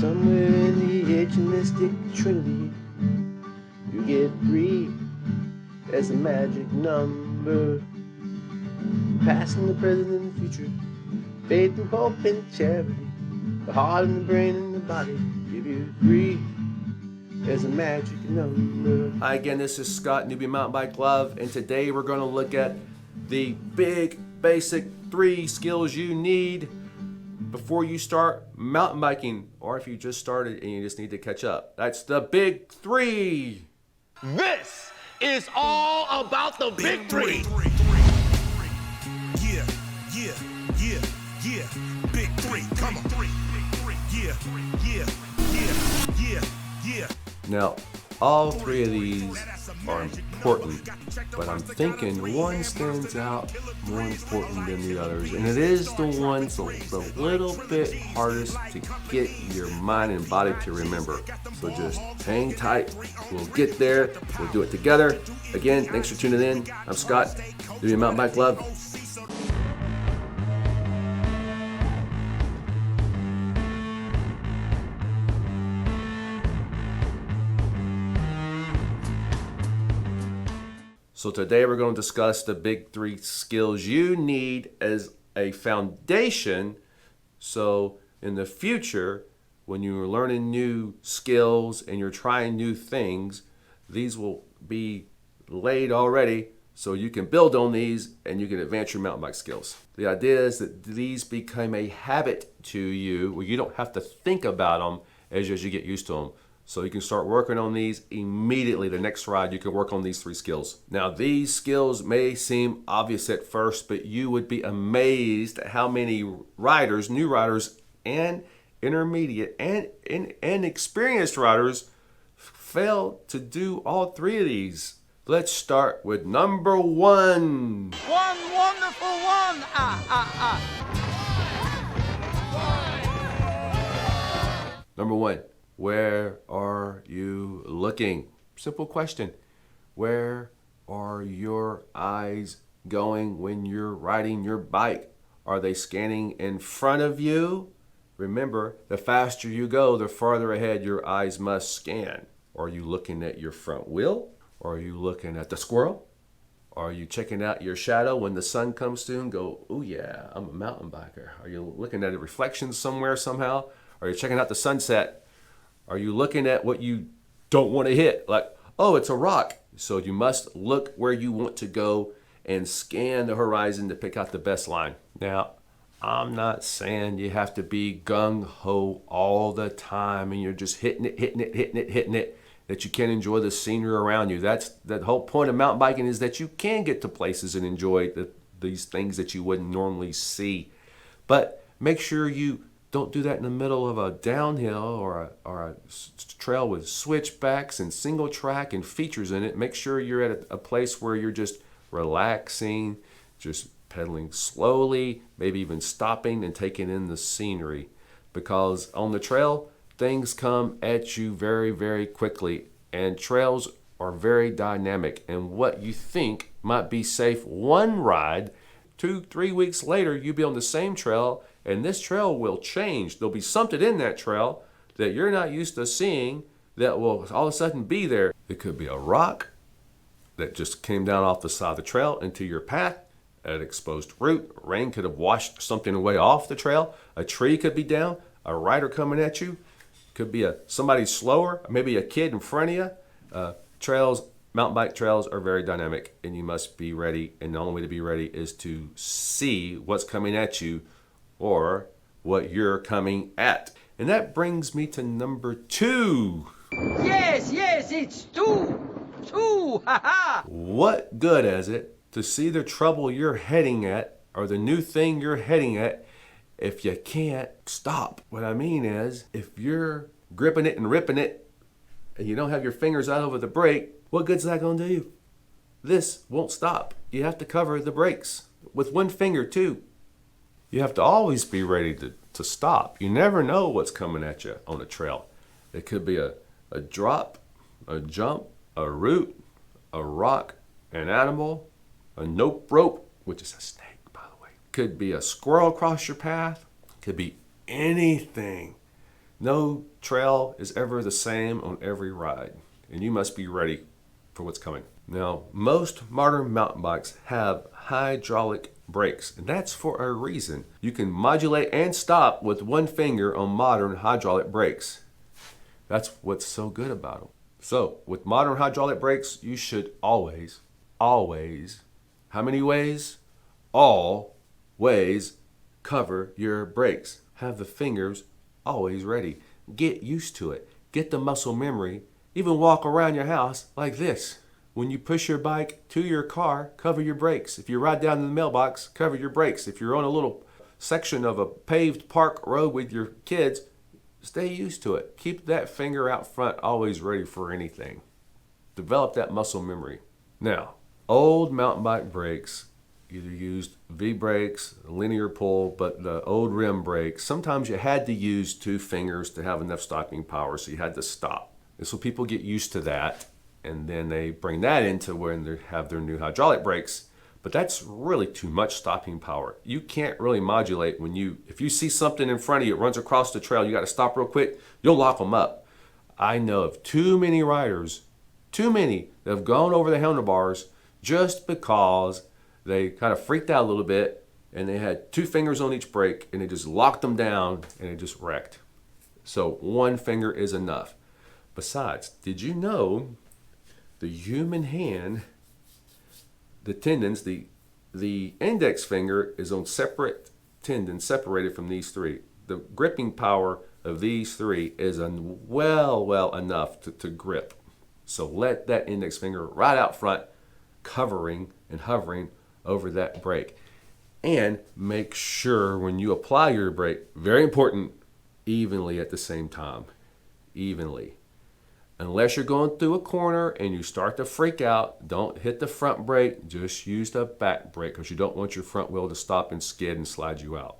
Somewhere in the edge mystic trinity, you get 3 as a magic number. Passing the present and the future, faith and hope and charity, the heart and the brain and the body give you 3 as a magic number. Hi again, this is Scott, Newbie Mountain Bike Love, and today we're going to look at the big basic 3 skills you need before you start mountain biking, or if you just started and you just need to catch up. That's the big 3. This is all about the big 3. Yeah, big 3, come on. Yeah. Now, all 3 of these are important, but I'm thinking one stands out more important than the others, and it is the one that's a little bit hardest to get your mind and body to remember. So just hang tight, we'll get there, we'll do it together. Again, thanks for tuning in. I'm Scott, Newbie Mountain Bike Love. So today we're going to discuss the big 3 skills you need as a foundation. So in the future, when you're learning new skills and you're trying new things, these will be laid already so you can build on these and you can advance your mountain bike skills. The idea is that these become a habit to you where you don't have to think about them as you get used to them. So you can start working on these immediately. The next ride, you can work on these 3 skills. Now, these skills may seem obvious at first, but you would be amazed at how many riders, new riders, and intermediate and experienced riders fail to do all 3 of these. Let's start with number 1. One wonderful one. Number 1. Where are you looking? Simple question. Where are your eyes going when you're riding your bike? Are they scanning in front of you? Remember, the faster you go, the farther ahead your eyes must scan. Are you looking at your front wheel? Are you looking at the squirrel? Are you checking out your shadow when the sun comes through and go, oh yeah, I'm a mountain biker? Are you looking at a reflection somewhere somehow? Are you checking out the sunset? Are you looking at what you don't want to hit? Like, oh, it's a rock. So you must look where you want to go and scan the horizon to pick out the best line. Now, I'm not saying you have to be gung-ho all the time and you're just hitting it, that you can enjoy the scenery around you. That's the whole point of mountain biking, is that you can get to places and enjoy these things that you wouldn't normally see. But make sure you don't do that in the middle of a downhill or a trail with switchbacks and single track and features in it. Make sure you're at a place where you're just relaxing, just pedaling slowly, maybe even stopping and taking in the scenery. Because on the trail, things come at you very, very quickly, and trails are very dynamic. And what you think might be safe one ride, 2-3 weeks later, you'll be on the same trail, and this trail will change. There'll be something in that trail that you're not used to seeing that will all of a sudden be there. It could be a rock that just came down off the side of the trail into your path, an exposed root. Rain could have washed something away off the trail. A tree could be down, a rider coming at you. Could be somebody slower, maybe a kid in front of you. Mountain bike trails are very dynamic, and you must be ready. And the only way to be ready is to see what's coming at you or what you're coming at. And that brings me to number 2. Yes, it's 2. Ha. What good is it to see the trouble you're heading at or the new thing you're heading at if you can't stop? What I mean is, if you're gripping it and ripping it and you don't have your fingers out over the brake, what good's that going to do you? This won't stop. You have to cover the brakes with one finger too. You have to always be ready to stop. You never know what's coming at you on a trail. It could be a drop, a jump, a root, a rock, an animal, a nope rope, which is a snake, by the way. Could be a squirrel across your path. Could be anything. No trail is ever the same on every ride, and you must be ready for what's coming. Now, most modern mountain bikes have hydraulic brakes, and that's for a reason. You can modulate and stop with one finger on modern hydraulic brakes. That's what's so good about them. So, with modern hydraulic brakes, you should always, how many ways? All ways cover your brakes. Have the fingers always ready. Get used to it. Get the muscle memory. Even walk around your house like this. When you push your bike to your car, cover your brakes. If you ride down to the mailbox, cover your brakes. If you're on a little section of a paved park road with your kids, stay used to it. Keep that finger out front always ready for anything. Develop that muscle memory. Now, old mountain bike brakes either used V-brakes, linear pull, but the old rim brakes, sometimes you had to use two fingers to have enough stopping power, so you had to stop. And so people get used to that, and then they bring that into when they have their new hydraulic brakes. But that's really too much stopping power. You can't really modulate if you see something in front of you, it runs across the trail, you got to stop real quick, you'll lock them up. I know of too many riders, that have gone over the handlebars just because they kind of freaked out a little bit and they had two fingers on each brake and they just locked them down and it just wrecked. So one finger is enough. Besides, did you know the human hand, the tendons, the index finger is on separate tendons separated from these three. The gripping power of these three is well enough to grip. So let that index finger right out front, covering and hovering over that brake. And make sure when you apply your brake, very important, evenly at the same time. Evenly. Unless you're going through a corner and you start to freak out, don't hit the front brake, just use the back brake because you don't want your front wheel to stop and skid and slide you out.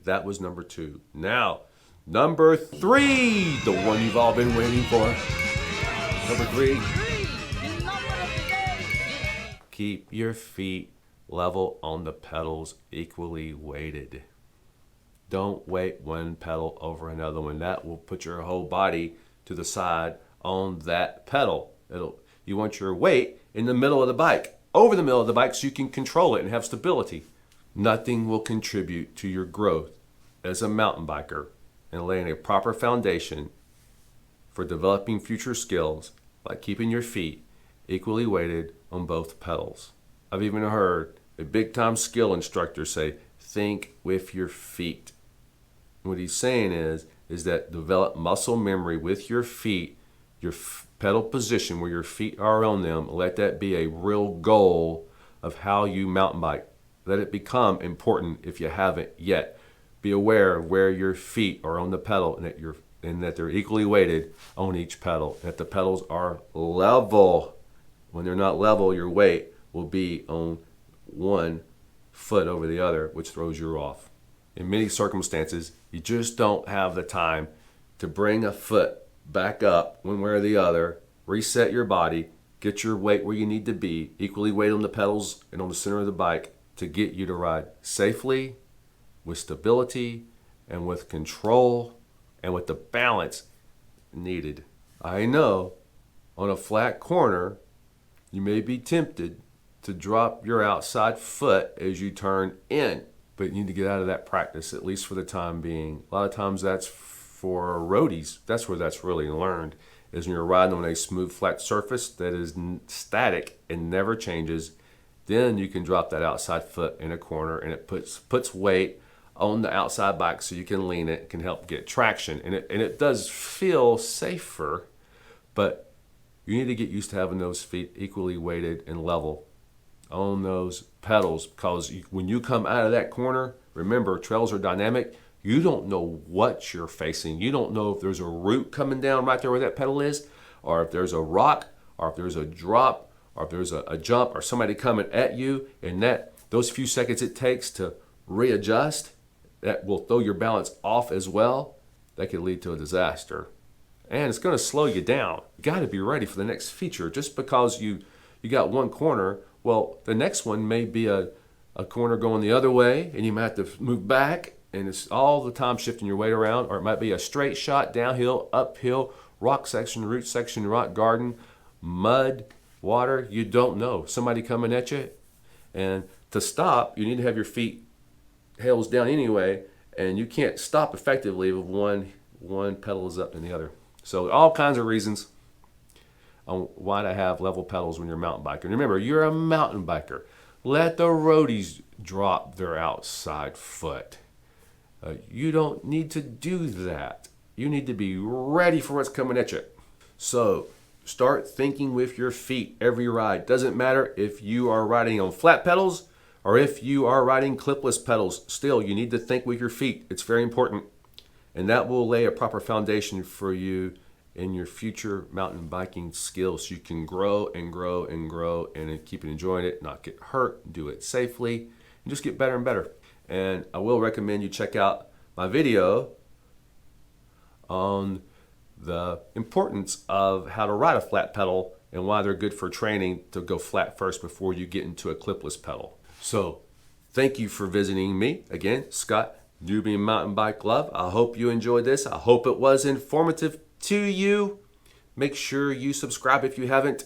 That was number 2. Now, number 3, the one you've all been waiting for. Number 3. Keep your feet level on the pedals, equally weighted. Don't weight one pedal over another one. That will put your whole body to the side on that pedal. You want your weight in the middle of the bike, over the middle of the bike, so you can control it and have stability. Nothing will contribute to your growth as a mountain biker and laying a proper foundation for developing future skills like keeping your feet equally weighted on both pedals. I've even heard a big-time skill instructor say, think with your feet. What he's saying is that develop muscle memory with your feet, your pedal position where your feet are on them. Let that be a real goal of how you mountain bike. Let it become important if you haven't yet. Be aware of where your feet are on the pedal and that they're equally weighted on each pedal. That the pedals are level. When they're not level, your weight will be on one foot over the other, which throws you off. In many circumstances, you just don't have the time to bring a foot back up one way or the other, reset your body, get your weight where you need to be, equally weight on the pedals and on the center of the bike to get you to ride safely, with stability, and with control, and with the balance needed. I know on a flat corner, you may be tempted to drop your outside foot as you turn in, but you need to get out of that practice, at least for the time being. A lot of times that's for roadies. That's where that's really learned, is when you're riding on a smooth, flat surface that is static and never changes. Then you can drop that outside foot in a corner, and it puts weight on the outside bike so you can lean it, can help get traction. And it does feel safer, but you need to get used to having those feet equally weighted and level on those pedals, because when you come out of that corner, remember, trails are dynamic. You don't know what you're facing. You don't know if there's a root coming down right there where that pedal is, or if there's a rock, or if there's a drop, or if there's a jump, or somebody coming at you, and those few seconds it takes to readjust, that will throw your balance off as well. That could lead to a disaster. And it's going to slow you down. You got to be ready for the next feature. Just because you got one corner, well, the next one may be a corner going the other way, and you might have to move back and it's all the time shifting your weight around, or it might be a straight shot, downhill, uphill, rock section, root section, rock garden, mud, water. You don't know. Somebody coming at you, and to stop, you need to have your feet heels down anyway, and you can't stop effectively if one pedal is up than the other. So all kinds of reasons on why to have level pedals when you're a mountain biker. And remember, you're a mountain biker. Let the roadies drop their outside foot. You don't need to do that. You need to be ready for what's coming at you. So start thinking with your feet every ride. Doesn't matter if you are riding on flat pedals or if you are riding clipless pedals. Still, you need to think with your feet. It's very important. And that will lay a proper foundation for you in your future mountain biking skills. You can grow and grow and grow and keep enjoying it, not get hurt, do it safely, and just get better and better. And I will recommend you check out my video on the importance of how to ride a flat pedal and why they're good for training to go flat first before you get into a clipless pedal. So thank you for visiting me. Again, Scott, Nubian Mountain Bike Love. I hope you enjoyed this. I hope it was informative to you. Make sure you subscribe if you haven't,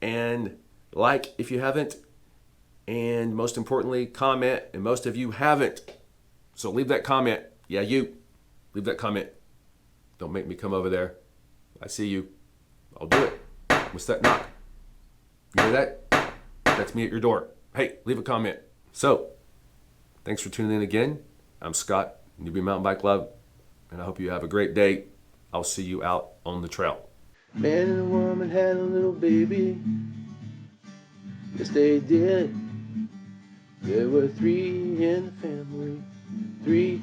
and like if you haven't, and most importantly, comment. And most of you haven't. So leave that comment. Yeah, you. Leave that comment. Don't make me come over there. I see you. I'll do it. What's that knock? You hear that? That's me at your door. Hey, leave a comment. So, thanks for tuning in again. I'm Scott, Nubian Mountain Bike Love, and I hope you have a great day. I'll see you out on the trail. Man and a woman had a little baby. Yes, they did. There were 3 in the family. 3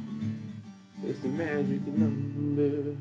is the magic number.